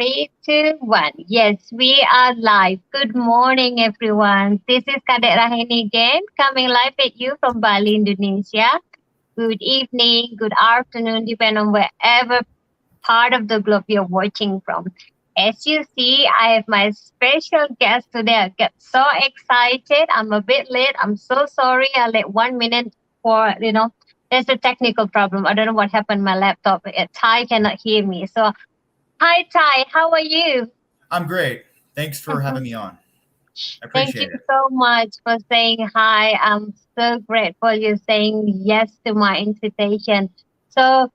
Three, two, one. Yes, we are live. Good morning, everyone. This is Kadek Rahini again, coming live at you from Bali, Indonesia. Good evening, good afternoon, depending on wherever part of the globe you're watching from. As you see, I have my special guest today. I get so excited. I'm a bit late. I'm so sorry. I late 1 minute for. There's a technical problem. I don't know what happened. My laptop, Ty cannot hear me. So, hi, Ty. How are you? I'm great. Thanks for having me on. I Thank you appreciate it. so much for saying hi. I'm so grateful you're saying yes to my invitation. So,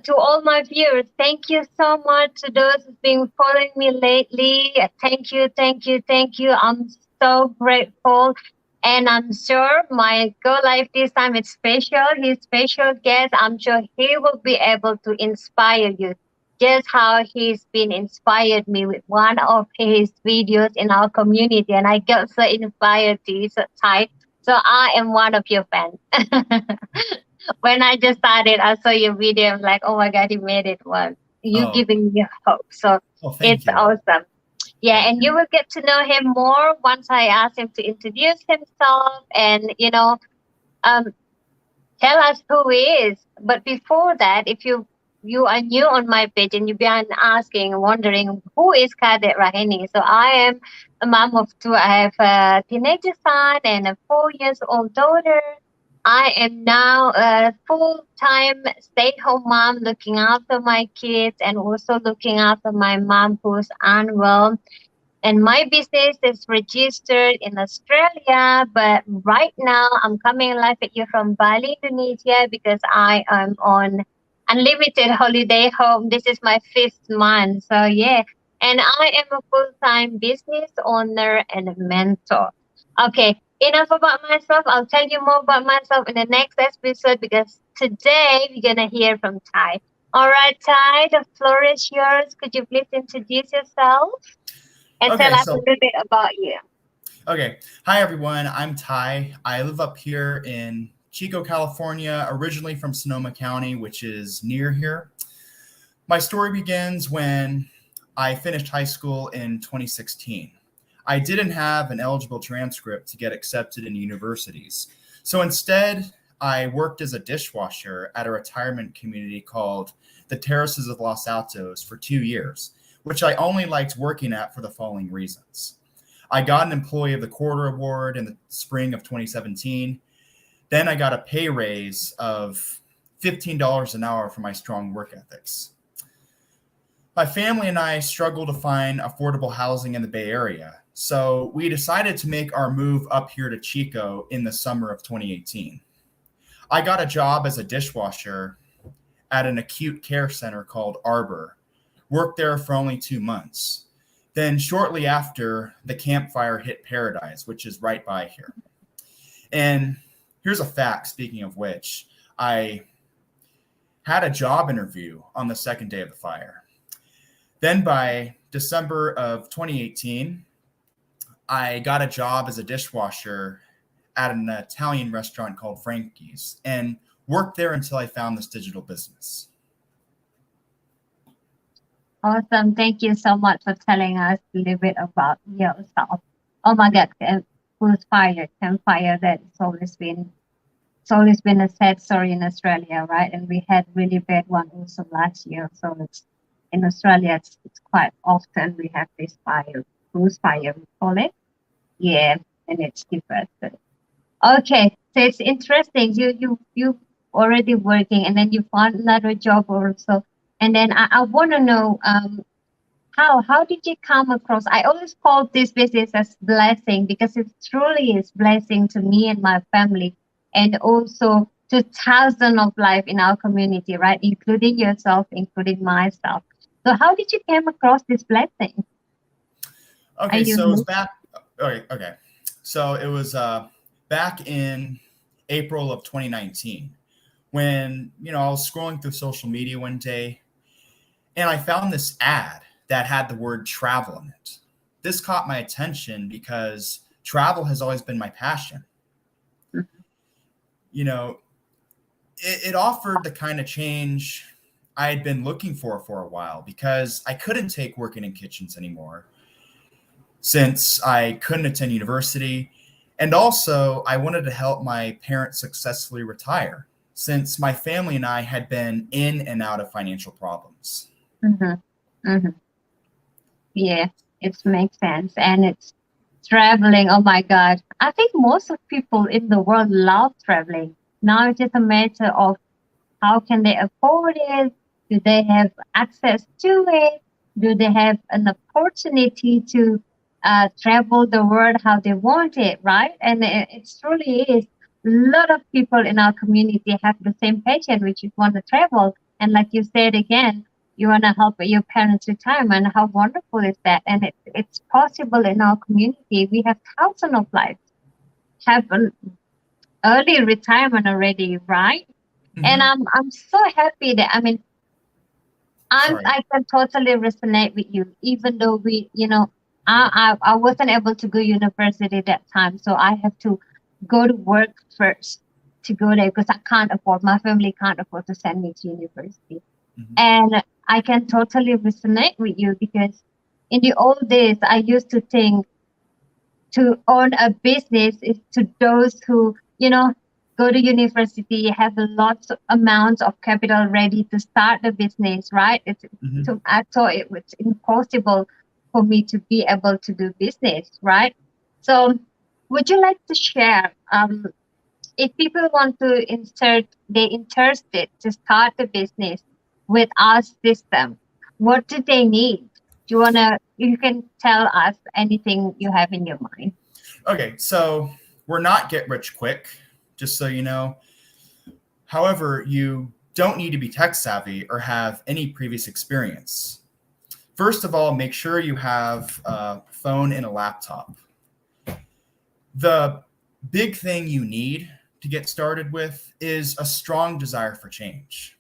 to all my viewers, thank you so much. To those who've been following me lately, thank you, thank you, thank you. I'm so grateful. And I'm sure my go live this time is special. His special guest, I'm sure he will be able to inspire you just how he's been inspired me with one of his videos in our community. And I got so inspired to use it tight. So I am one of your fans. When I just started, I saw your video. I'm like, oh my God, you made it one. You Oh, giving me hope. So thank it's you. awesome. Yeah, Thank and you you. will get to know him more once I ask him to introduce himself and, um, tell us who he is. But before that, if you are new on my page and you've been asking, wondering who is Kadet Rahini. So I am a mom of two. I have a teenager son and a 4 years old daughter. I am now a full-time stay-at-home mom, looking after my kids and also looking after my mom who's unwell. And my business is registered in Australia, but right now I'm coming live at you from Bali, Indonesia, because I am on unlimited holiday home. This is my fifth month. So, yeah. And I am a full time business owner and a mentor. Okay, enough about myself. I'll tell you more about myself in the next episode because today we're going to hear from Ty. All right, Ty, the floor is yours. Could you please introduce yourself? And tell Okay, us a so little bit about you. okay. Hi everyone. I'm Ty. I live up here in Chico, California, originally from Sonoma County, which is near here. My story begins when I finished high school in 2016. I didn't have an eligible transcript to get accepted in universities. So instead, I worked as a dishwasher at a retirement community called the Terraces of Los Altos for 2 years, which I only liked working at for the following reasons. I got an Employee of the Quarter award in the spring of 2017. Then I got a pay raise of $15 an hour for my strong work ethics. My family and I struggle to find affordable housing in the Bay Area, so we decided to make our move up here to Chico in the summer of 2018. I got a job as a dishwasher at an acute care center called Arbor, worked there for only 2 months. Then, shortly after, the campfire hit Paradise, which is right by here. And here's a fact, speaking of which, I had a job interview on the second day of the fire. Then by December of 2018, I got a job as a dishwasher at an Italian restaurant called Frankie's and worked there until I found this digital business. Awesome. Thank you so much for telling us a little bit about yourself. Oh my God, who's fired? Campfire. It's always been a sad story in Australia, right? And we had really bad one also last year. So it's in Australia. It's quite often we have this fire, cruise fire, we call it. Yeah, and it's different. Okay, so it's interesting. You already working, and then you found another job also, and then I want to know how did you come across? I always call this business as blessing because it truly is blessing to me and my family, and also to thousands of life in our community, right? Including yourself, including myself. So how did you come across this blessing? Are Okay, you so it was back. Okay. So it was back in April of 2019 when I was scrolling through social media one day and I found this ad that had the word travel in it. This caught my attention because travel has always been my passion. You know, it offered the kind of change I had been looking for a while because I couldn't take working in kitchens anymore since I couldn't attend university. And also, I wanted to help my parents successfully retire since my family and I had been in and out of financial problems. Mm-hmm. Mm-hmm. Yeah, it makes sense. And it's traveling. Oh my God. I think most of people in the world love traveling. Now it's just a matter of how can they afford it? Do they have access to it? Do they have an opportunity to travel the world how they want it, right? And it truly is. A lot of people in our community have the same passion, which is want to travel. And like you said again, you want to help your parents' retirement. How wonderful is that? And it's possible in our community. We have thousands of lives have an early retirement already, right? And Mm-hmm. I'm so happy that Sorry. I can totally resonate with you, even though I wasn't able to go university that time, so I have to go to work first to go there because I can't afford my family can't afford to send me to university. Mm-hmm. And I can totally resonate with you because in the old days I used to think to own a business is to those who, go to university, have a lots of amounts of capital ready to start the business, right? Mm-hmm. I thought it was impossible for me to be able to do business, right? So would you like to share, if people want to they interested to start a business with our system, what do they need? You can tell us anything you have in your mind. Okay, so we're not get rich quick, just so you know. However, you don't need to be tech savvy or have any previous experience. First of all, make sure you have a phone and a laptop. The big thing you need to get started with is a strong desire for change.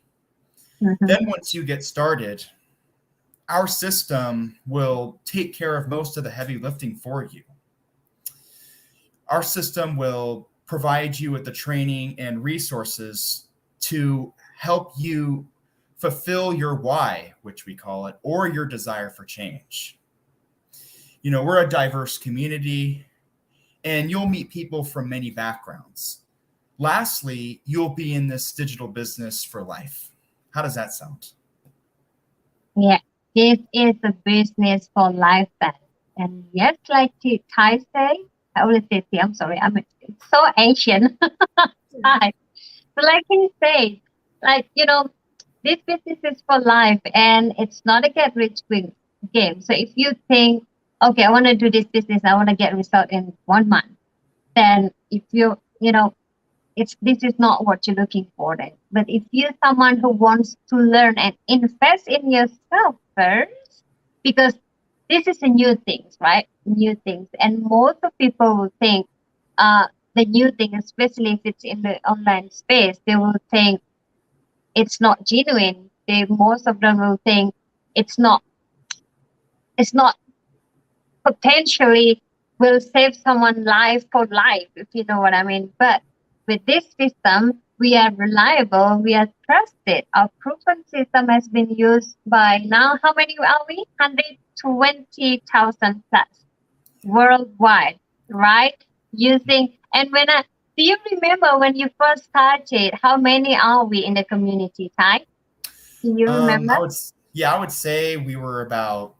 Mhm. Then, once you get started, our system will take care of most of the heavy lifting for you. Our system will provide you with the training and resources to help you fulfill your why, which we call it, or your desire for change. We're a diverse community and you'll meet people from many backgrounds. Lastly, you'll be in this digital business for life. How does that sound? Yeah, this is a business for life then. And yes, like Thai say, I always say Thai, I'm sorry, it's so Asian. Thai. So like he said, this business is for life and it's not a get rich quick game. So if you think, okay, I want to do this business, I want to get result in 1 month, then if it's this is not what you're looking for then. But if you're someone who wants to learn and invest in yourself first, because this is a new things, right? New things. And most of people will think the new thing, especially if it's in the online space, they will think it's not genuine. Most of them will think it's not it's not potentially will save someone life for life, if you know what I mean. But with this system, we are reliable, we are trusted. Our proven system has been used by now, how many are we? 120,000 plus worldwide, right? And do you remember when you first started, how many are we in the community, Ty? Do you remember? I would, yeah, I would say we were about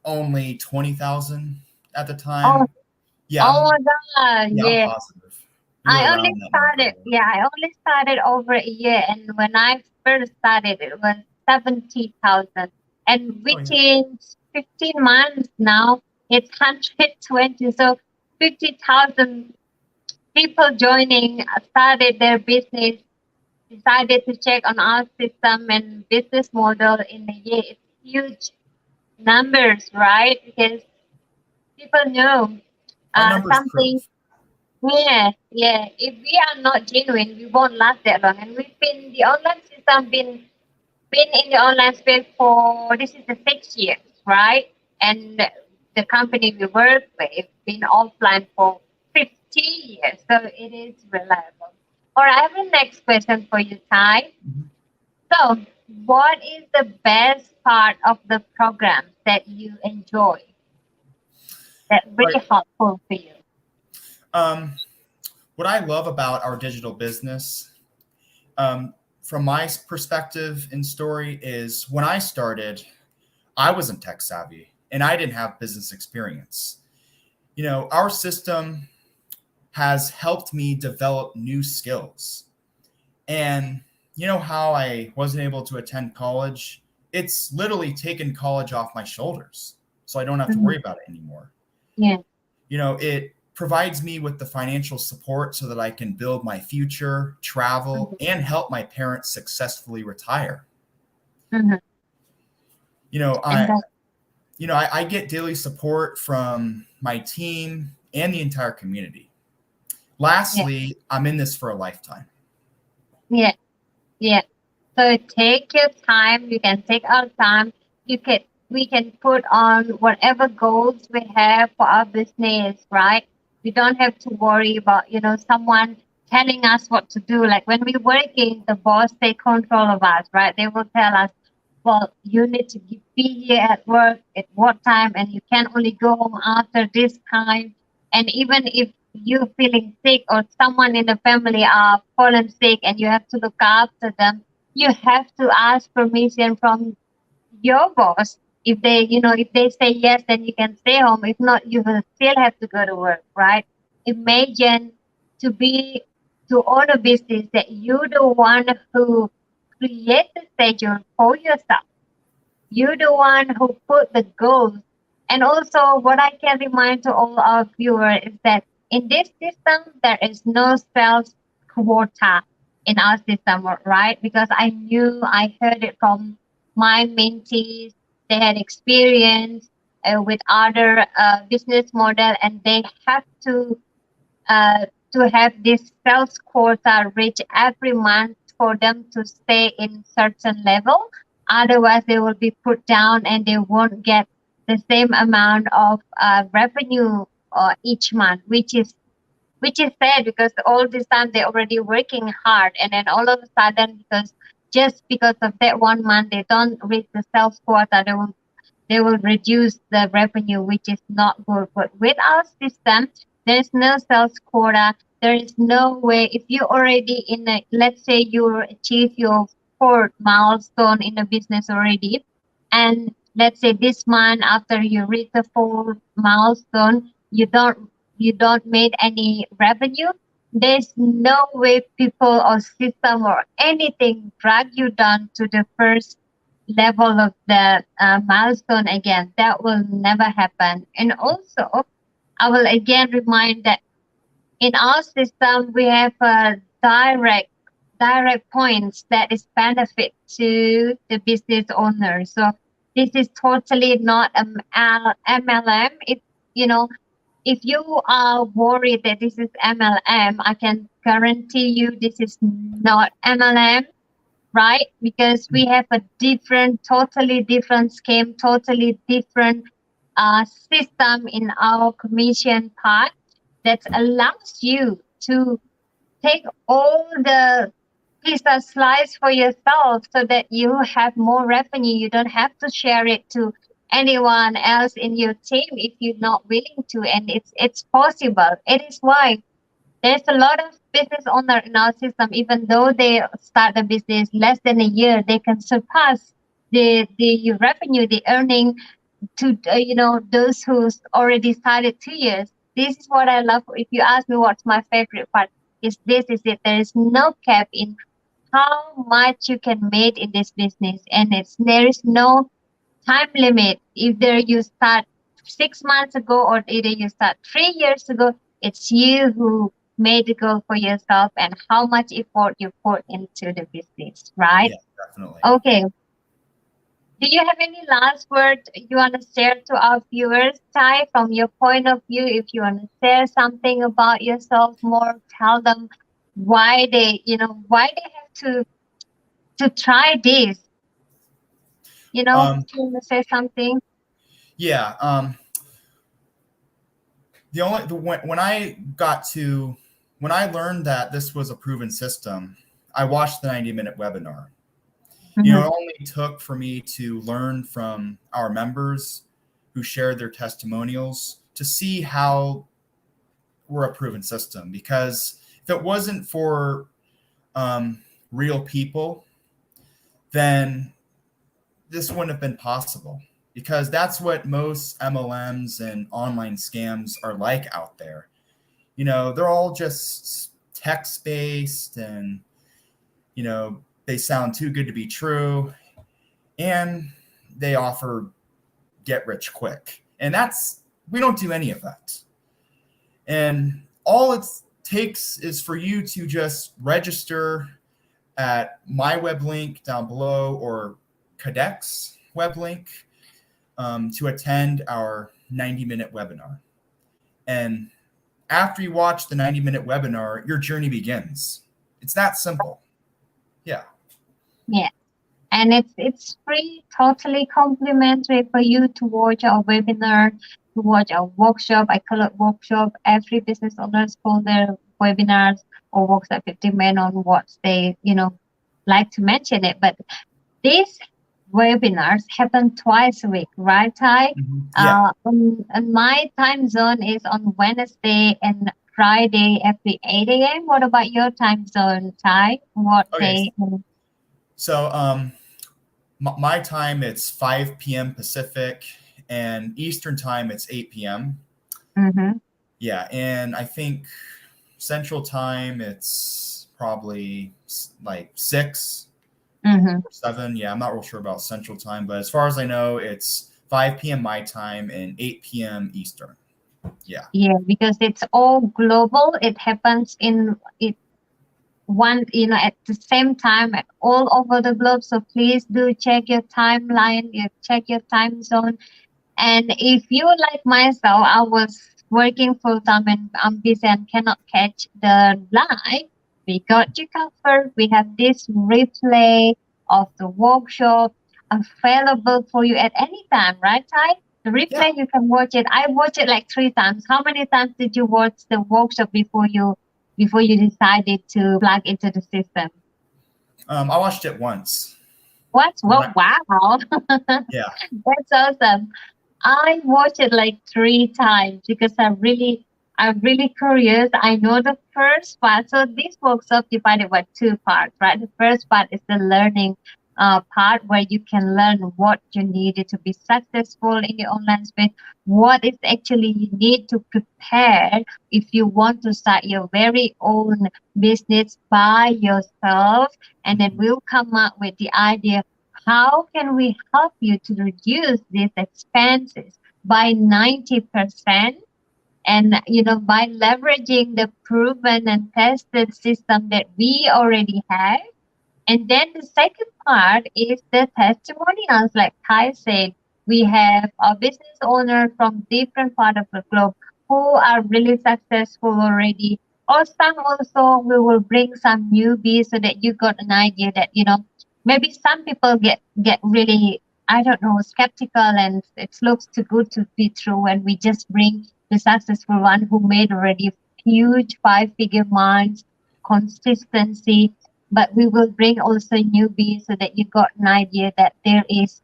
only 20,000 at the Oh, time. Yeah, oh my God, yeah, I'm yeah. positive. We were around that number. I only started over a year. And when I first started, it was 70,000. And Oh yeah. within 15 months now, it's 120. So 50,000 people joining, started their business, decided to check on our system and business model in a year. It's huge numbers, right? Because people know Our numbers something. prove. Yeah, yeah. If we are not genuine, we won't last that long. And we've been the online system been in the online space for this is the 6 years, right? And the company we work with been offline for 50 years, so it is reliable. All right, I have a next question for you, Ty. Mhm. So what is the best part of the program that you enjoy that Right. really helpful for you? Um, what I love about our digital business, um, from my perspective and story, is when I started, I wasn't tech savvy and I didn't have business experience. Our system has helped me develop new skills. And how I wasn't able to attend college? It's literally taken college off my shoulders. So I don't have to Mhm. worry about it anymore. Yeah. It provides me with the financial support so that I can build my future, travel, Mhm. and help my parents successfully retire. Mhm. You know, And I that, I get daily support from my team and the entire community. yeah, Lastly, I'm in this for a lifetime. yeah, yeah. So take your time. You can take our time. You can we can put on whatever goals we have for our business, right? We don't have to worry about someone telling us what to do. Like when we're working, the boss take control of us, right? They will tell us, well, you need to be here at work at what time, and you can only go home after this time. And even if you're feeling sick or someone in the family are fallen sick and you have to look after them, you have to ask permission from your boss. If they say yes, then you can stay home. If not, you will still have to go to work, right? Imagine to be to own a business that you're the one who create the schedule for yourself. You're the one who put the goals. And also, what I can remind to all our viewers is that in this system, there is no sales quota in our system, right? Because I heard it from my mentees. They had experience with other business model, and they have uh, to have this sales quota reach every month for them to stay in certain level. Otherwise, they will be put down and they won't get the same amount of revenue each month, which is sad because all this time they're already working hard, and then all of a sudden, just because of that 1 month they don't reach the sales quota, they will reduce the revenue, which is not good. But with our system, there's no sales quota. There is no way if you already let's say you achieve your fourth milestone in the business already, and let's say this month after you reach the fourth milestone, you don't make any revenue. There's no way people or system or anything drag you down to the first level of the milestone again. That will never happen. And also, I will again remind that in our system we have direct points that is benefit to the business owner. So this is totally not MLM. You know if you are worried that this is MLM, I can guarantee you this is not MLM, right? Because we have a totally different scheme, totally different system in our commission part that allows you to take all the pizza slice for yourself so that you have more revenue. You don't have to share it to anyone else in your team if you're not willing to, and it's possible. It is why there's a lot of business owner in our system. Even though they start the business less than a year, they can surpass the revenue, the earning to those who's already started 2 years. This is what I love. If you ask me what's my favorite part, is this is it. There is no cap in how much you can make in this business, and there is no time limit. Either you start 6 months ago or either you start 3 years ago, it's you who made the goal for yourself and how much effort you put into the business, right? Yeah, definitely. Okay. Do you have any last word you want to share to our viewers, Ty, from your point of view? If you want to share something about yourself more, tell them why they have to try this. Um, Do you want to say something? yeah. When I learned that this was a proven system, I watched the 90-minute webinar. It only took for me to learn from our members who shared their testimonials to see how we're a proven system. Because if it wasn't for real people, then this wouldn't have been possible. Because that's what most MLMs and online scams are like out there. They're all just text based, and they sound too good to be true, and they offer get rich quick. And we don't do any of that. And all it takes is for you to just register at my web link down below, or Kadek's web link, to attend our 90-minute webinar. And after you watch the 90-minute webinar, your journey begins. It's that simple. Yeah. Yeah. And it's free, totally complimentary for you to watch our webinar, to watch our workshop. I call it workshop. Every business owners call their webinars or workshop 50 men on what they, like to mention it. But these webinars happen twice a week, right, Ty? Yeah. And my time zone is on Wednesday and Friday every 8 a.m. What about your time zone, Ty? What day? So my time, it's 5 p.m. Pacific, and Eastern time, it's 8 p.m. Yeah, and I think Central time, it's probably like 6 or 7. Yeah, I'm not real sure about Central time, but as far as I know, it's 5 p.m. my time and 8 p.m. Eastern. Yeah. Yeah, because it's all global. It happens in one, at the same time at all over the globe. So please do check your timeline, check your time zone. And if you like myself, I was working full time and I'm busy and cannot catch the live, we got you covered. We have this replay of the workshop available for you at any time, right, Ty? The replay, you can watch it. I watched it like 3 times. How many times did you watch the workshop before you decided to plug into the system? I watched it once. What? Well, wow. Yeah. That's awesome. I watched it like 3 times because I'm really curious. I know the first part. So this workshop divided by 2 parts, right? The first part is the learning part, where you can learn what you needed to be successful in the online space. What is actually you need to prepare if you want to start your very own business by yourself. And then we'll come up with the idea, how can we help you to reduce these expenses by 90%? And, by leveraging the proven and tested system that we already have. And then the second part is the testimonials. Like Kai said, we have a business owner from different part of the globe who are really successful already. Or some also, we will bring some newbies so that you got an idea that, maybe some people get really, I don't know, skeptical, and it looks too good to be true. And we just bring the successful one who made already huge 5-figure months, consistency. But we will bring also newbies so that you got an idea that there is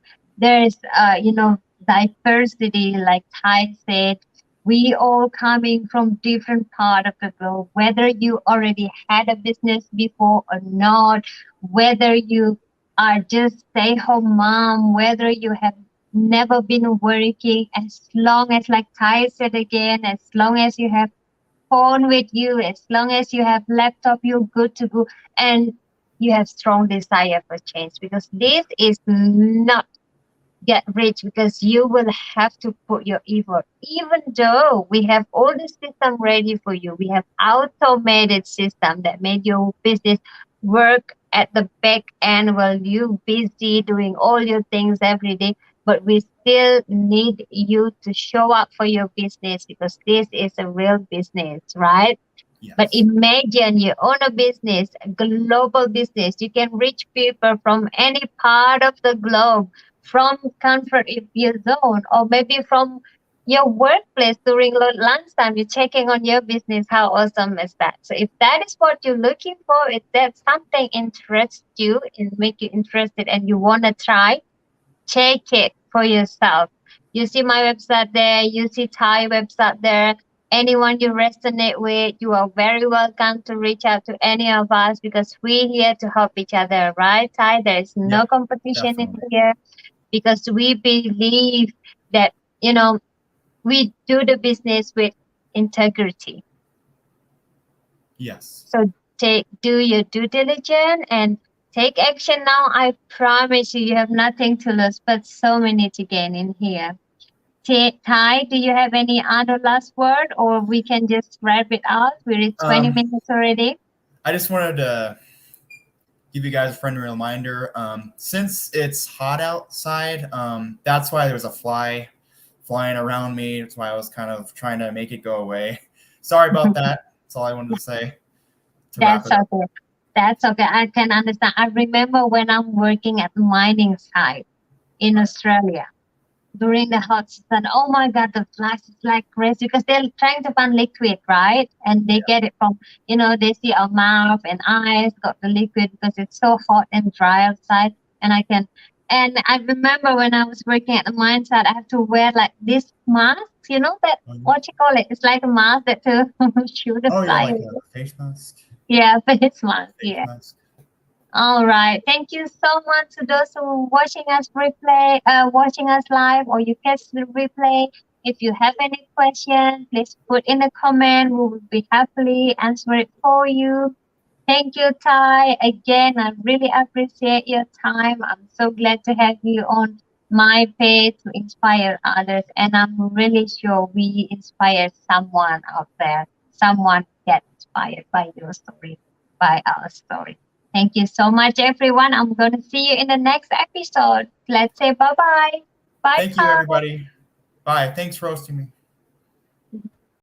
diversity. Like Ty said, we all coming from different part of the globe, whether you already had a business before or not, whether you are just stay-home mom, whether you have never been working, as long as, like Ty said again, as long as you have phone with you, as long as you have laptop, you're good to go, and you have strong desire for change, because this is not get rich, because you will have to put your effort. Even though we have all the system ready for you, we have automated system that made your business work at the back end while you busy doing all your things every day, but we still need you to show up for your business, because this is a real business, right? Yes. But imagine you own a business, a global business. You can reach people from any part of the globe, from comfort of your zone, or maybe from your workplace during lunchtime, you're checking on your business. How awesome is that? So if that is what you're looking for, if that something interests you and make you interested and you want to try, check it for yourself. You see my website there, you see Thai website there. Anyone you resonate with, you are very welcome to reach out to any of us because we're here to help each other, right, Thai? There is Yeah, no competition in definitely. here because we believe that, you know, we do the business with integrity. Yes. So do your due diligence and take action now. I promise you, you have nothing to lose, but so many to gain in here. Ty, do you have any other last word, or we can just wrap it out? We're at 20 Um, minutes already. I just wanted to give you guys a friendly reminder. Since it's hot outside, that's why there's a fly flying around me. That's why I was kind of trying to make it go away. Sorry about that. That's all I wanted to say to wrap That's it up. okay. That's okay. I can understand. I remember when I'm working at mining site in Right. Australia during the hot season. Oh my God, the flies is like crazy because they're trying to find liquid, right? And they Yeah. get it from, they see our mouth and eyes got the liquid because it's so hot and dry outside. And and I remember when I was working at the mine site, I have to wear like this mask, that, what you call it? It's like a mask that to shoot the Oh yeah, fly like away. a face mask. Yeah, face mask. Face Yeah. mask. All right. Thank you so much to those who are watching us live, or you catch the replay. If you have any questions, please put in a comment. We will be happily answer it for you. Thank you, Ty. Again, I really appreciate your time. I'm so glad to have you on my page to inspire others. And I'm really sure we inspire someone out there. Someone get inspired by your story, by our story. Thank you so much, everyone. I'm going to see you in the next episode. Let's say bye bye. Bye, Thank you, Ty. everybody. Bye. Thanks for hosting me.